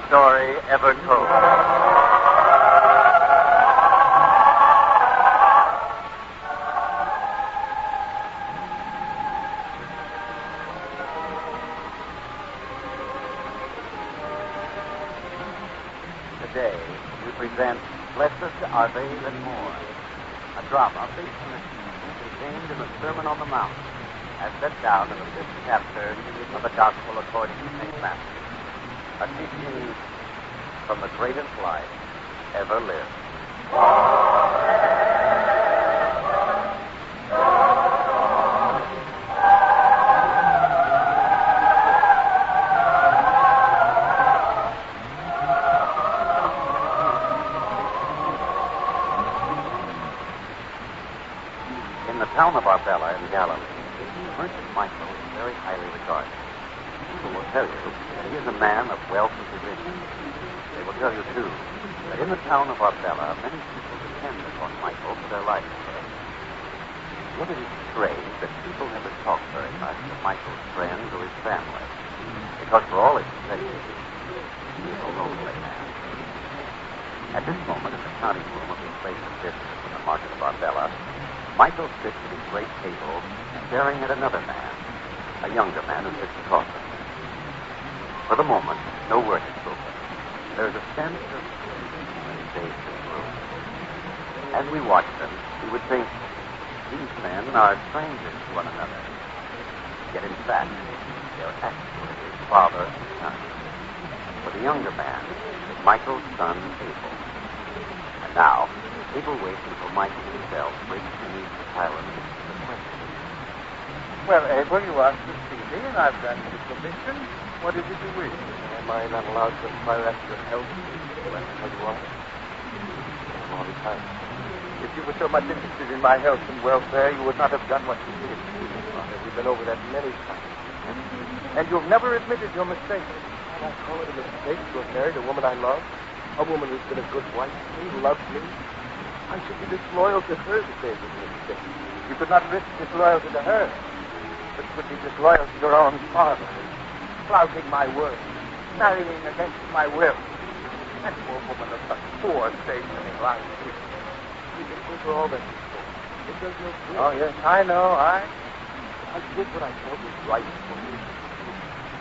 story ever told. Today, we present Blessed Are They That Mourn, a drama based on a teaching contained in the Sermon on the Mount, as set down in the 5th chapter of the Gospel according to St. Matthew. A teaching from the greatest life ever lived. In the town of Arbella in Galilee, Merchant Michael is very highly regarded. People will tell you that he is a man of wealth and position. They will tell you, too, that in the town of Arbella, many people depend upon Michael for their livelihood. Yet it is strange that people never talk very much of Michael's friends or his family, because for all his possessions, he is a lonely man. At this moment, in the counting room of his place of business in the market of Arbella, Michael sits at his great table, staring at another man, a younger man who sits across him. For the moment, no word is spoken. There is a sense of many days in the room. As we watch them, we would think these men are strangers to one another. Yet in fact, they are actually father and son. For the younger man is Michael's son, Abel. And now, Abel waits until Michael himself breaks beneath the silence of the question. Well, Abel, you asked to see me, and I've granted the permission. What is it you wish? Am I not allowed to inquire after your health? Do I know how you are? All the time. If you were so much interested in my health and welfare, you would not have done what you did. Father, we've been over that many times. And you've never admitted your mistake. And I call it a mistake to have married a woman I love. A woman who's been a good wife to me, who loves me. I should be disloyal to her to say it was a mistake. You could not risk disloyalty to her, but you could be disloyal to your own father, flouting my word, marrying against my will, and to a woman of such poor station in life. You can think for all that before. It does no good. Oh, yes, I know. I did what I felt was right for me.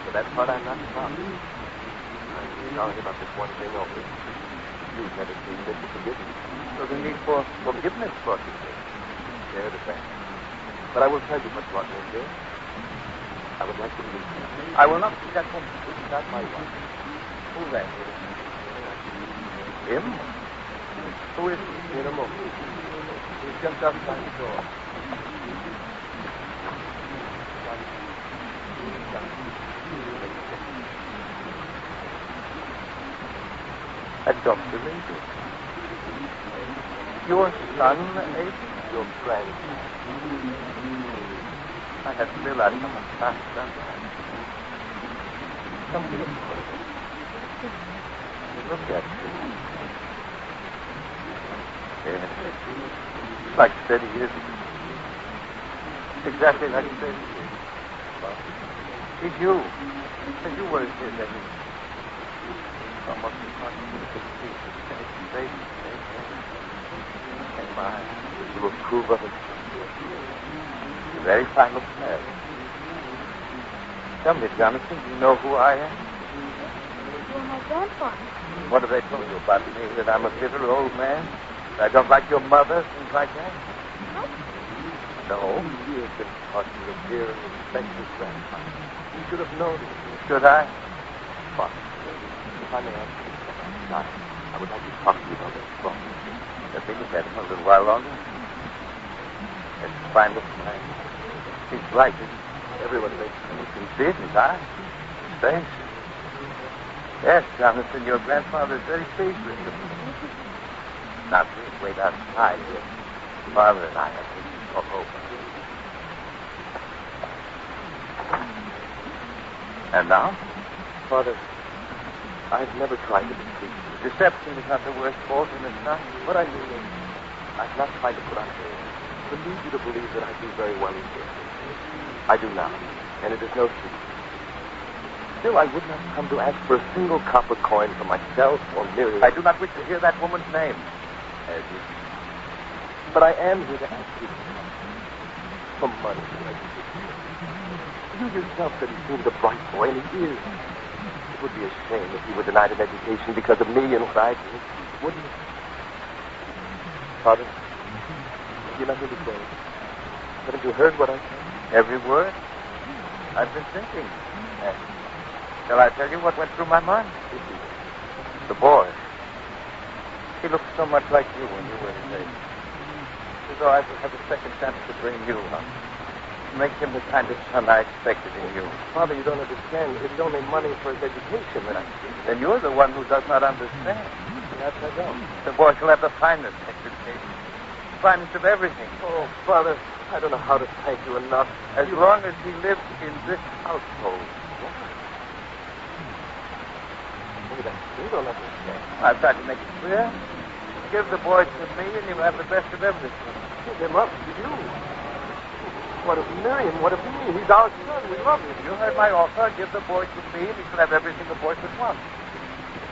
For that part, I'm not sorry. I'm sorry about this one thing only. You've never seen fit to forgive me. So the need for forgiveness brought you here. Share the fact. But I will tell you what brought me here. I would like to meet you. I will not see that woman. It's not my wife. Who then? Him? Who is he? In a moment. He's just outside the door. A Dr. Lincoln. Your son, Abe? Your grandson. I had realized how much past that. Something important. Look at you. Yes. Like 30 years ago. Exactly like 30 years. Well, it's you. And you were his age. Almost impossible to see the same face. And my, You approve of it. the very final step. Tell me, Jonathan, do you know who I am? You're my grandfather. What have they told you about me? That I'm a bitter old man? That I don't like your mother? Things like that? What? No. You have been taught to revere and respect your grandfather. You should have known it. Should I? But if I may ask you now, I would like to talk to you about this problem. Let me look at him a little while longer. It's fine looking man. He's right. Everyone makes You can see it in his eyes, his face. Yes, Jonathan, your grandfather is very pleased with you. Now, please wait outside. Your father and I have to talk over. And now? Father, I've never tried to deceive you. Deception is not the worst fault in a son. What I mean is, I've not tried to put on airs to lead you to believe that I do very well in business. I do now, and it is no secret. Still, I would not come to ask for a single copper coin for myself or Miriam. I do not wish to hear that woman's name. As you... But I am here to ask you for money. You yourself said he seemed a bright boy, and he is. It would be a shame if he were denied an education because of me and what I did, wouldn't it? Father, have you nothing to say? Haven't you heard what I said? Every word? I've been thinking. Shall I tell you what went through my mind? The boy. He looked so much like you when you were his age. As though I would have a second chance to bring you up. Make him the kind of son I expected in you. Father, you don't understand. It's only money for his education that I see. Then you're the one who does not understand. Yes, I don't. The boy shall have the finest education. The finest of everything. Oh, Father, I don't know how to thank you enough. As long as he lives in this household. You don't understand. I've tried to make it clear. Give the boy to me and you'll have the best of everything. Give him up to you. What of Miriam? What of me? He's our son. We love him. You heard my offer. Give the boy to me and he shall have everything the boy could want.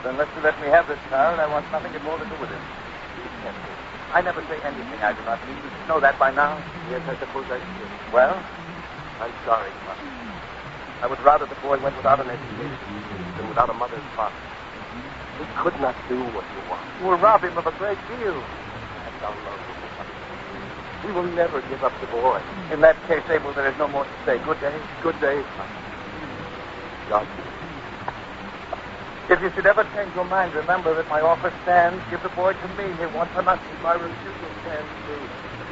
But unless you let me have this child, I want nothing at all to do with him. I never say anything I do not mean. You should know that by now. Yes, I suppose I should. Well? I'm sorry, Father. I would rather the boy went without an education than without a mother's father. He could not do what you want. You will rob him of a great deal. And I'll love him. We will never give up the boy. In that case, Abel, there is no more to say. Good day. Good day, Father. God. If you should ever change your mind, remember that my offer stands. Give the boy to me. He wants for nothing. My refusal stands too.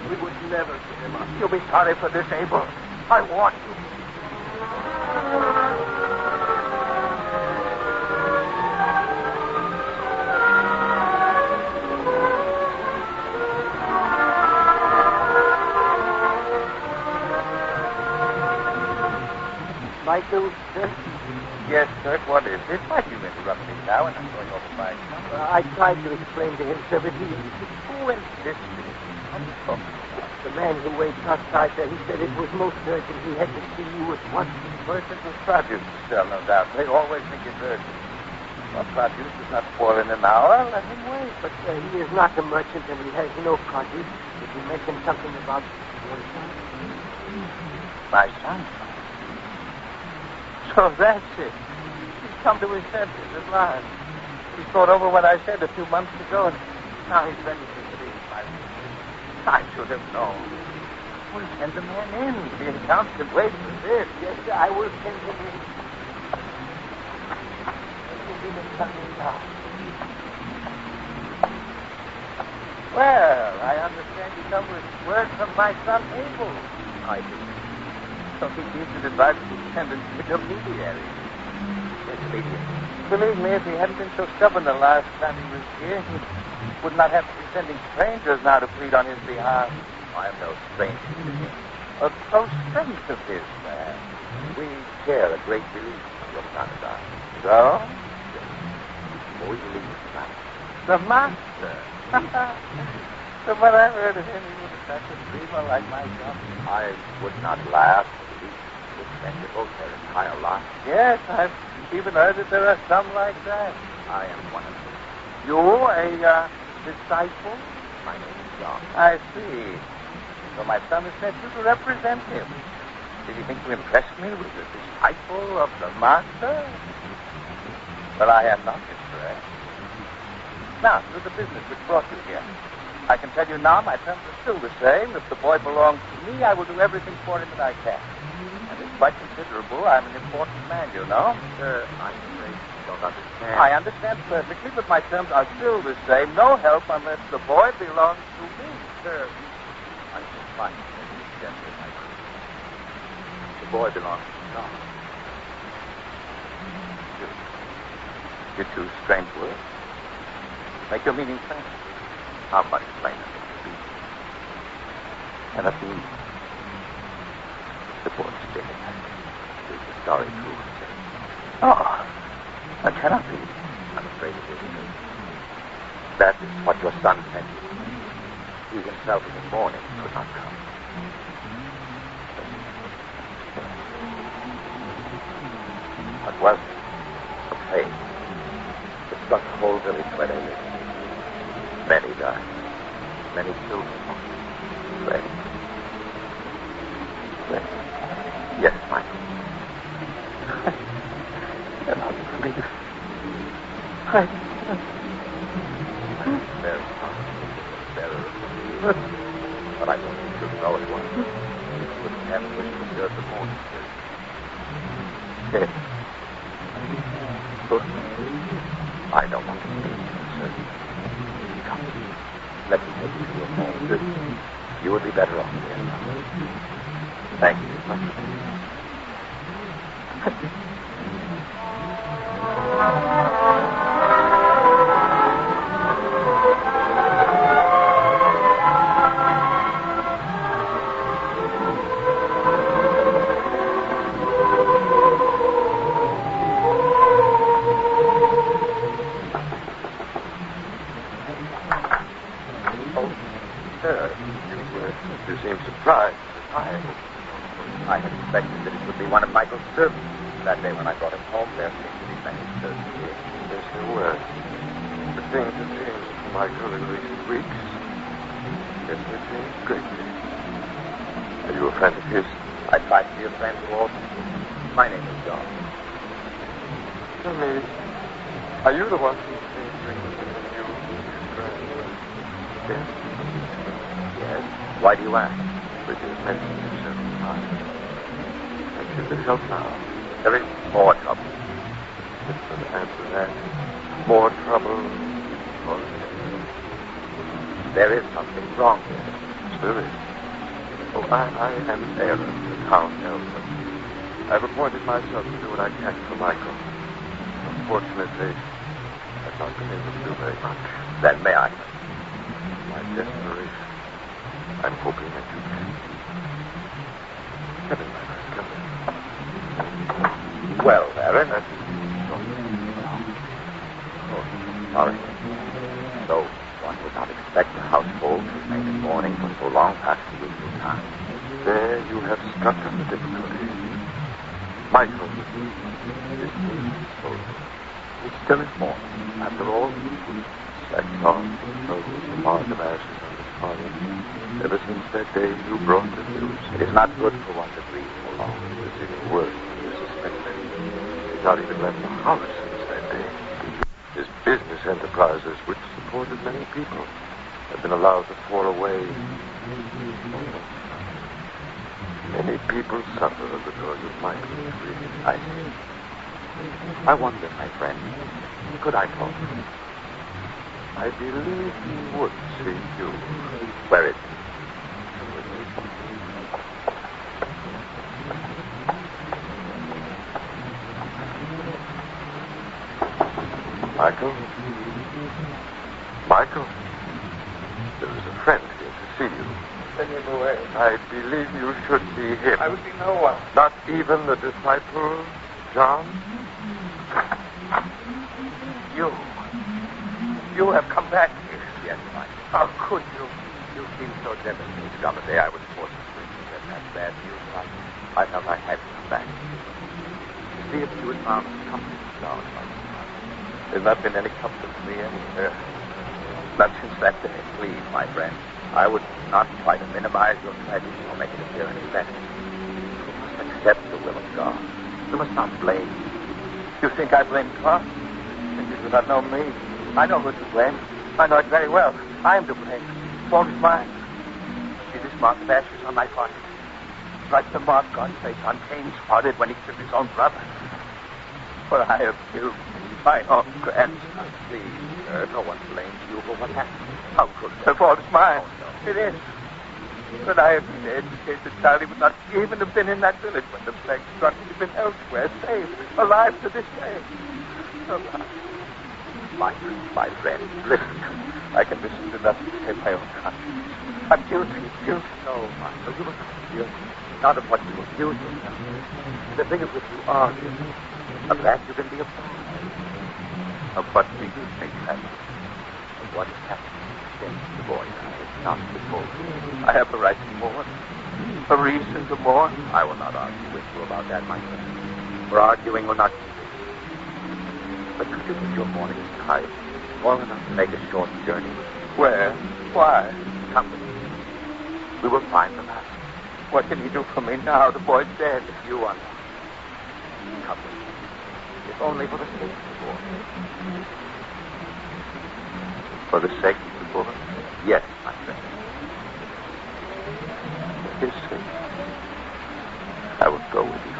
We would never give him up. You'll be sorry for this, Abel. I want you. Michael, sir? Yes, sir. What is it? Why do you interrupt me now and I'm going over my son? I tried to explain to him, sir, but he... Who insisted? What are you talking about? The man who waits outside there, he said it was most urgent. He had to see you at once. Merchant with produce to sell, no doubt. They always think it's urgent. Well, produce does not spoil in an hour. Let him wait. But he is not a merchant and he has no produce. Did you mention something about your son? My son? So that's it. He's come to his senses at last. He's thought over what I said a few months ago, and now he's ready to believe my words. I should have known. We'll send the man in. The account can wait for this. Yes, sir, I will send him in. Well, I understand you come with word from my son Abel. I do. So he gives an advice to send an intermediary. Intermediary. Believe me, if he hadn't been so stubborn the last time he was here, he would not have to be sending strangers now to plead on his behalf. I am no stranger to him. A close friend of his, man. We share a great deal, your son and I. So? We leave tonight. The master. From what I've heard of him, he was such a dreamer like myself. I would not laugh at least respectable their entire life. Yes, I've even heard that there are some like that. I am one of them. You, a disciple? My name is John. I see. So my son has sent you to represent him. Did you think to impress me with the disciple of the master? But I am not impressed. Now, to the business which brought you here. I can tell you now my terms are still the same. If the boy belongs to me, I will do everything for him that I can. And it's quite considerable. I'm an important man, you know. Sir, I'm afraid you don't understand. I understand perfectly, but my terms are still the same. No help unless the boy belongs to me. Sir, I can find you gently if I could. The boy belongs to John. You choose strange words. Make your meaning plain. How much plainer? Cannot be. The boy's dead. It is the sorry truth, sir. Oh, that cannot be. I'm afraid it is. That is what your son sent you. He himself in the morning could not come. But was a plague. It struck the whole village where they lived. Many died. Many children. Many. Yes, Michael. I cannot believe it. Very sorry. But I don't think you'll know it was. You couldn't have wished to serve the Mourn. Yes. Good. I don't want to see you, sir. Come. Let me take you to your home. You would be better off here. Thank you. You seem surprised. I had expected that it would be one of Michael's servants. That day when I brought him home, there seemed to be many servants here. Yes, there were. But things have changed for Michael in recent weeks. Yes, they've changed greatly. Are you a friend of his? I tried to be a friend to all people. My name is John. Tell me, are you the one who came bringing you his grandson? Yes? Yes? Why do you ask? Which is mentioned you several times. I think it help now. There is more trouble. It's an answer that. More trouble. There is something wrong here. There is. Oh, I am Aaron, the town elder. I've appointed myself to do what I can for Michael. Unfortunately, I've not been able to do very much. Then may I? My desperation. I'm hoping that you can. Come in, my friend. Come in. Well, Aaron. Oh, sorry. So, one would not expect the household to remain in mourning for so long past the usual time. There you have struck on the difficulty. Michael is disposal. He still is mourning. After all, That's on the mark of ashes on his father. Ever since that day you brought the news. it is not good for one to grieve so long. It's even worse than you suspected. He's not even left the house since that day. His business enterprises, which supported many people, have been allowed to fall away. Many people suffer because of Michael's grief. I see. I wonder, my friend, could I talk to him? I believe he would see you. Where is he? Michael? Michael? There is a friend here to see you. Send him away. I believe you should see him. I would see no one. Not even the disciple, John? You have come back here. Yes, Mike. How could you? You seemed so devastated on the day I was forced to bring you that bad news. I felt I had to come back. See if you had found comfort in John. There's not been any comfort to me anywhere. Not since that day. Please, my friend. I would not try to minimize your tragedy or make it appear any less. You must accept the will of God. You must not blame. You think I blame God? And you do not know me. I know who to blame. I know it very well. I am to blame. The fault is mine. See this mark of ashes on my forehead? It's like the mark God placed on Cain's forehead when he killed his own brother. For I have killed my own grandson. Please, sir, no one blames you for what happened. How could the fault is mine? Oh, no. It is. But I had been educated, Charlie would not even have been in that village when the plague struck. He'd been elsewhere, saved, alive to this day. Alive. My friend, listen. I can listen to nothing save my own conscience. I'm guilty. No, Michael, you must not be guilty. Not of what you accuse yourself. The thing of which you are guilty. Of that you can be afraid. Of what do you think happened? Of what has happened since the boy died. Not before. I have the right to mourn. A reason to mourn. I will not argue with you about that, my friend. For arguing will not keep it. But could you put your morning aside long enough to make a short journey? Where? Why? Come with me. We will find the master. What can he do for me now? The boy's dead. You are not. Come with me. If only for the sake of the boy. For the sake of the boy? Yes, my friend. For his sake. I will go with you.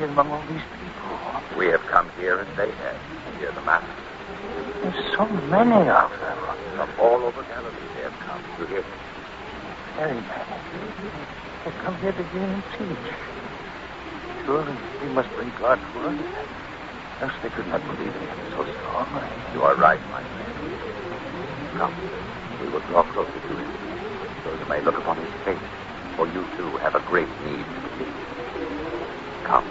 Among all these people. We have come here as they have, near the master. There's so many of them. From all over Galilee they have come to hear him. Very many. They've come here to hear him teach. Surely he must bring God's word. Else they could not believe in him so strongly. You are right, my friend. Come, we will draw closer to him, so you may look upon his face, for you too have a great need to believe. Come.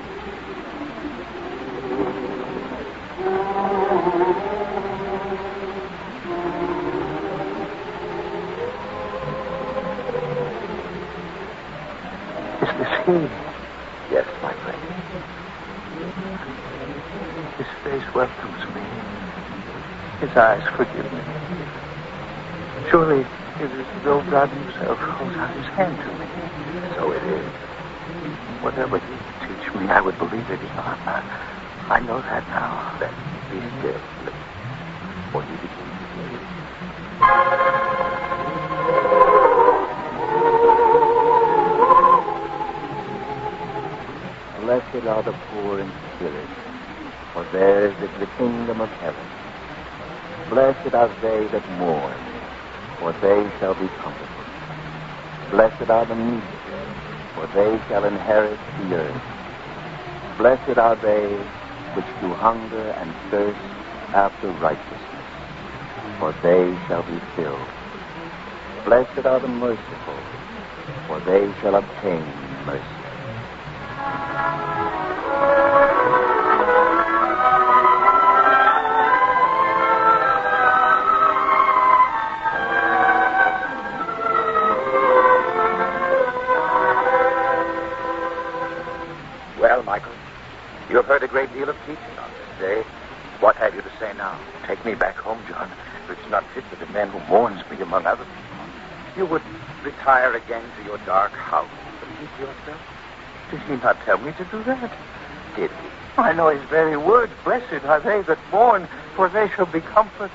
Is this he? Yes, my friend. His face welcomes me. His eyes forgive me. Surely it is as though God himself holds out his hand to me. So it is. Whatever he would teach me, I would believe it. I know that now. Then be still, listen, for he begins to hear. Blessed are the poor in spirit, for theirs is the kingdom of heaven. Blessed are they that mourn, for they shall be comforted. Blessed are the meek, for they shall inherit the earth. Blessed are they which do hunger and thirst after righteousness, for they shall be filled. Blessed are the merciful, for they shall obtain mercy. Well, Michael, you have heard a great deal of teaching on this day. What have you to say now? Take me back home, John. It's not fit for the man who mourns me among other people. You would retire again to your dark house to teach yourself? Did he not tell me to do that? Did he? I know his very words. Blessed are they that mourn, for they shall be comforted.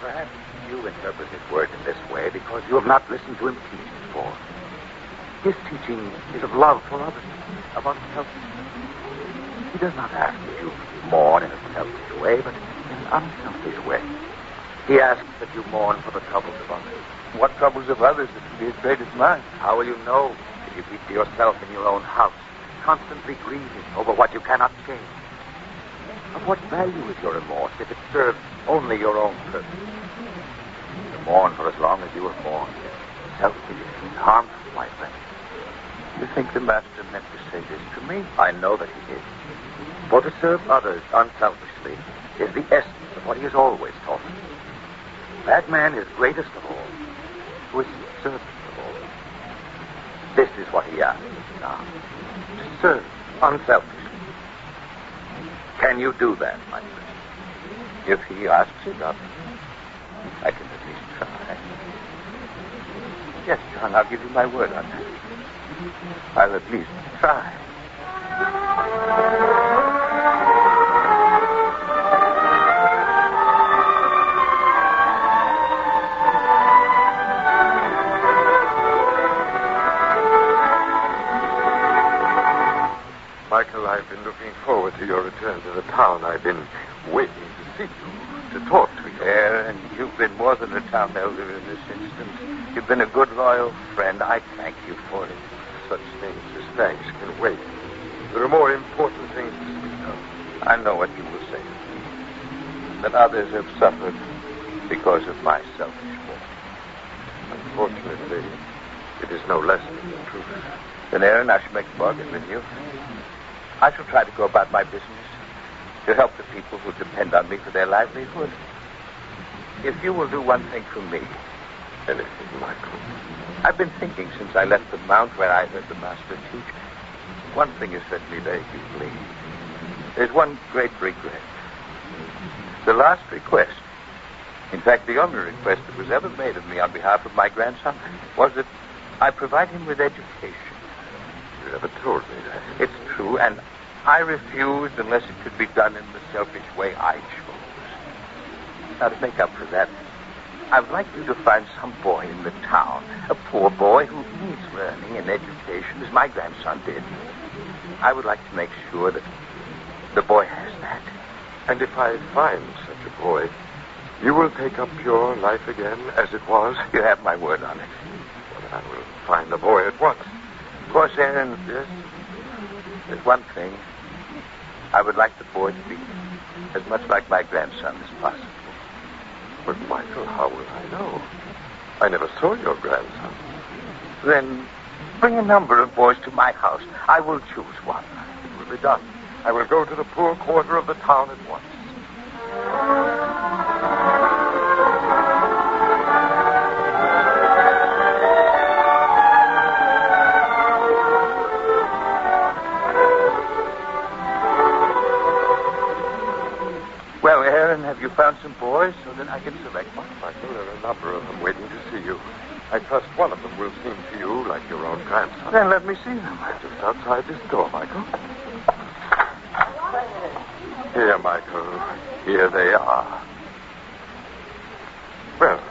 Perhaps you interpret his words in this way because you have not listened to him teach before. His teaching is of love for others, of unselfishness. He does not ask that you mourn in a selfish way, but in an unselfish way. He asks that you mourn for the troubles of others. What troubles of others that can be as great as mine? How will you know if you keep to yourself in your own house, constantly grieving over what you cannot change? Of what value is your remorse if it serves only your own purpose? To mourn for as long as you have mourned is selfish and harmful, my friend. You think the master meant to say this to me? I know that he did. For to serve others unselfishly is the essence of what he has always taught us. That man is greatest of all, who is servant of all. This is what he asks now, to serve unselfishly. Can you do that, my friend? If he asks it, I can at least try. Yes, John, I'll give you my word on that. I'll at least try. Michael, I've been looking forward to your return to the town. I've been waiting to see you, to talk to you. Yeah, and you've been more than a town elder in this instance. You've been a good, loyal friend. I thank you for it. Such things as thanks can wait. There are more important things to speak of. I know what you will say. that others have suffered because of my selfish war. Unfortunately, it is no less than the truth. Then, Aaron, I shall make a bargain with you. I shall try to go about my business to help the people who depend on me for their livelihood. If you will do one thing for me. Anything, Michael? I've been thinking since I left the mount where I heard the master teach. One thing has left me very deeply. There's one great regret. The last request, in fact, the only request that was ever made of me on behalf of my grandson, was that I provide him with education. You never told me that. It's true, and I refused unless it could be done in the selfish way I chose. Now, to make up for that, I would like you to find some boy in the town, a poor boy who needs learning and education, as my grandson did. I would like to make sure that the boy has that. And if I find such a boy, you will take up your life again as it was? You have my word on it. Well, then I will find the boy at once. Of course, Aaron, Yes? there's one thing. I would like the boy to be as much like my grandson as possible. But, Michael, how will I know? I never saw your grandson. Then bring a number of boys to my house. I will choose one. It will be done. I will go to the poor quarter of the town at once. Well, Aaron, have you found some boys so that I can select one? Michael, there are a number of them waiting to see you. I trust one of them will seem to you like your own grandson. Then let me see them. Just outside this door, Michael. Here, Michael. Here they are. Well,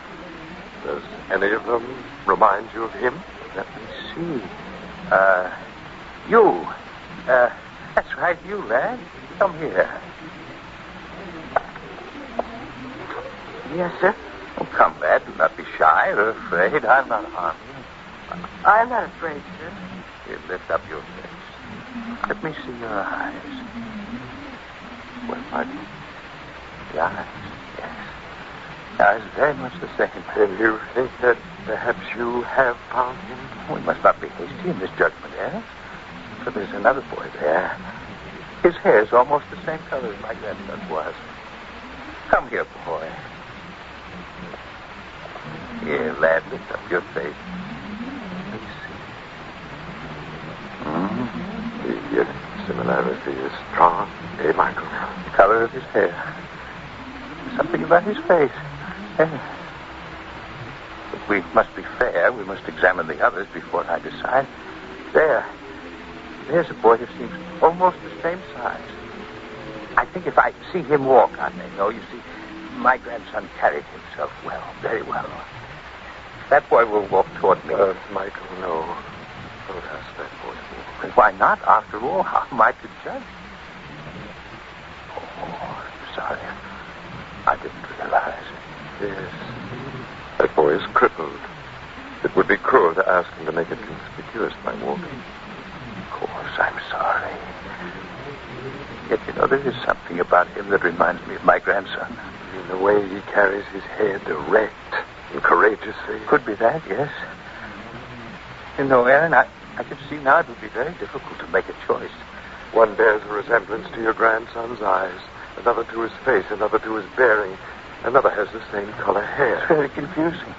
does any of them remind you of him? Let me see. You. That's right, you, lad. Come here. Yes, sir. Oh, come, lad. Do not be shy or afraid. I'm not harming you. I'm not afraid, sir. Here, lift up your face. Let me see your eyes. Well, Michael, The eyes, yes. The eyes very much the same. then you think that perhaps you have found him? We must not be hasty in this judgment, eh? For there's another boy there. His hair is almost the same color as my grandson's was. Come here, boy. Here, lad, lift up your face. Let me see. The similarity is strong, eh, Michael? The color of his hair. Something about his face. Yeah. But we must be fair. We must examine the others before I decide. There's a boy who seems almost the same size. I think if I see him walk, I may know. You see, my grandson carried himself well, very well. That boy will walk toward me. Michael, no. Don't ask that boy to walk. And why not? After all, how am I to judge? Oh, I'm sorry. I didn't realize. Yes. That boy is crippled. It would be cruel to ask him to make it conspicuous by walking. Of course, I'm sorry. Yet, you know, there is something about him that reminds me of my grandson. In the way he carries his head erect and courageously. Could be that, yes. You know, Aaron, I can see now it would be very difficult to make a choice. One bears a resemblance to your grandson's eyes, another to his face, another to his bearing, another has the same color hair. It's very confusing.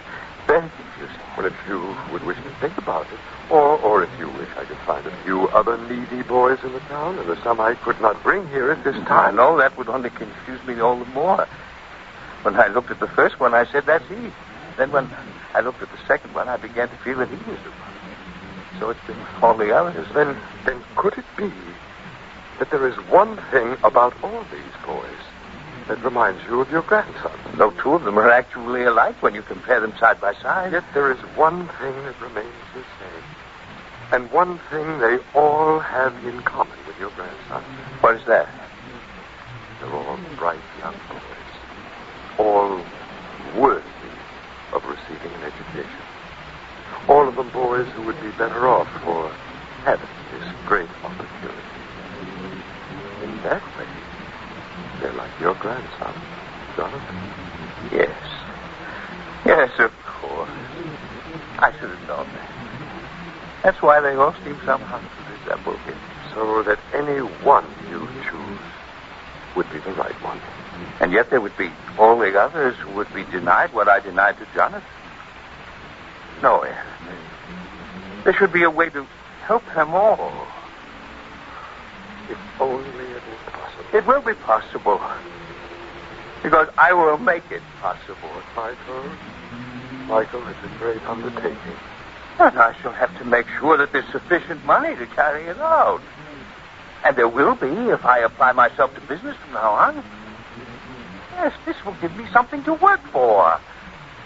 Very confusing. Well, if you would wish to think about it, or if you wish, I could find a few other needy boys in the town, and there's some I could not bring here at this time. No, that would only confuse me all the more. When I looked at the first one, I said, that's he. Then when I looked at the second one, I began to feel that he was the one. So it's been all the others. Then could it be that there is one thing about all these boys that reminds you of your grandson? No two of them are actually alike when you compare them side by side. Yet there is one thing that remains the same. And one thing they all have in common with your grandson. What is that? They're all bright young boys. All worthy of receiving an education. All of them boys who would be better off for having this great opportunity. In that way, they're like your grandson. Jonathan? Yes. Yes, of course. I should have known that. That's why they all seem somehow to resemble him. So that any one you choose would be the right one. And yet there would be all the others who would be denied what I denied to Jonathan. No, Aaron. There should be a way to help them all. If only it was possible. It will be possible. Because I will make it possible. Michael, it's a great undertaking. And I shall have to make sure that there's sufficient money to carry it out. And there will be if I apply myself to business from now on. Yes, this will give me something to work for.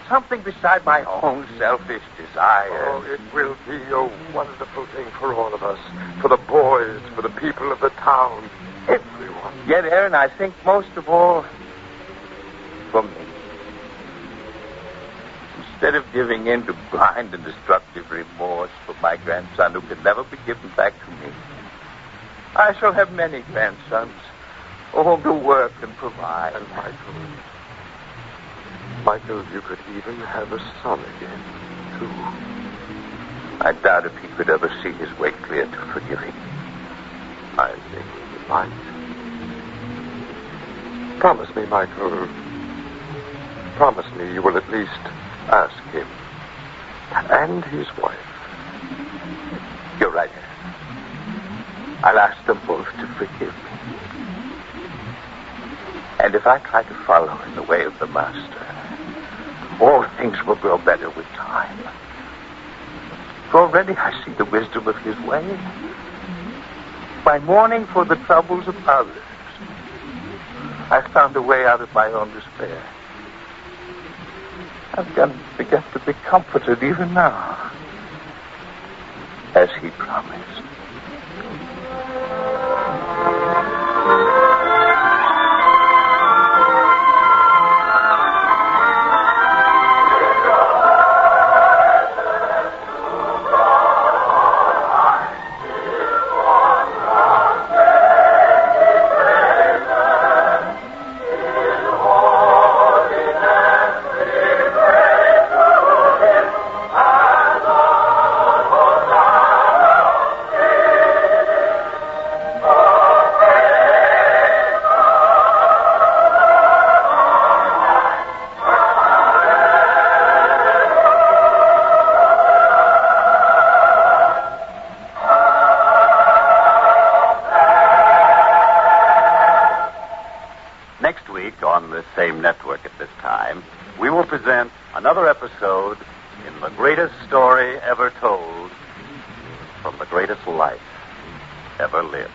Something beside my own selfish desires. Oh, it will be a wonderful thing for all of us. For the boys, for the people of the town, everyone. Yet, Aaron, I think most of all for me. Instead of giving in to blind and destructive remorse for my grandson who can never be given back to me, I shall have many grandsons for whom to work and provide. And Michael, you could even have a son again, too. I doubt if he could ever see his way clear to forgiving. I think he might. Promise me, Michael. Promise me you will at least ask him. And his wife. You're right, Aaron. I'll ask them both to forgive me. And if I try to follow in the way of the Master, all things will grow better with time. For already I see the wisdom of his way. By mourning for the troubles of others, I've found a way out of my own despair. I've begun to be comforted even now, as he promised. Next week, on this same network at this time, we will present another episode in the greatest story ever told from the greatest life ever lived.